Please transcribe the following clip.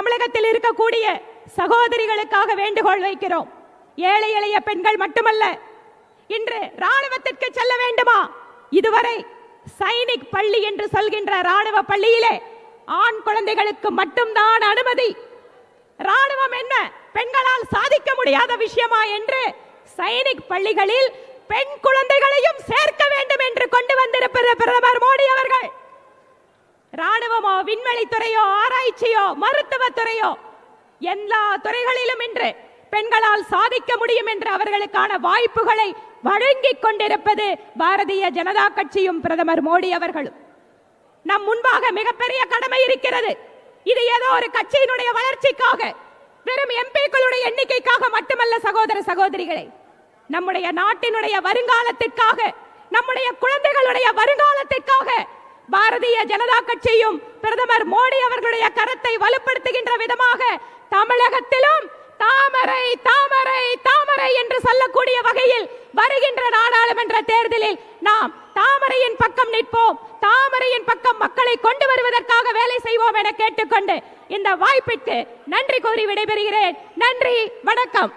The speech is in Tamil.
தமிழகத்தில் இருக்கக்கூடிய சகோதரிகளுக்காக வேண்டுகோள் வைக்கிறோம். ஏழை எளிய பெண்கள் மட்டுமல்ல, இன்று ராணுவத்திற்கு செல்ல வேண்டுமா? இதுவரை சைனிக் பள்ளி என்று சொல்கின்ற ராணுவ பள்ளியிலே ஆண் குழந்தைகளுக்கு மட்டும்தான் அனுமதி. ராணுவம் என்ன பெண்களால் சாதிக்க முடியாத விஷயமா என்று சைனிக் பள்ளிகளில் பெண் குழந்தைகளையும் சேர்க்க வேண்டும் என்று கொண்டு வந்திருப்பது பிரதமர் மோடி அவர்கள். ராணுவமோ, விண்வெளித்துறையோ, ஆராய்ச்சியோ, மருத்துவத்துறையோ, எல்லா துறைகளிலும் இன்று பெண்களால் சாதிக்க முடியும் என்று அவர்களுக்கான வாய்ப்புகளை வழங்கிக் கொண்டிருப்பது பாரதிய ஜனதா கட்சியும் பிரதமர் மோடி அவர்களும். நம் முன்பாக மிகப்பெரிய கடமை இருக்கிறது. இது ஏதோ ஒரு கட்சியினுடைய வளர்ச்சிக்காக, வெறும் எம்பிக்களுடைய எண்ணிக்கைக்காக மட்டுமல்ல சகோதர சகோதரிகளே. நம்முடைய நாட்டினுடைய வருங்காலத்திற்காக, நம்முடைய குழந்தைகளுடைய வருங்காலத்திற்காக பாரதிய ஜனதா கட்சியும் பிரதமர் மோடி அவர்களுடைய கரத்தை வலுப்படுத்துகின்ற விதமாக தமிழகத்திலும் தாமரை தாமரை தாமரை என்று சொல்லக்கூடிய வகையில் வருகின்ற நாடாளுமன்ற தேர்தலில் நாம் தாமரையின் பக்கம் நிற்போம், தாமரையின் பக்கம் மக்களை கொண்டு வருவதற்காக வேலை செய்வோம் என கேட்டுக்கொண்டு இந்த வாய்ப்பிற்கு நன்றி கூறி விடைபெறுகிறேன். நன்றி, வணக்கம்.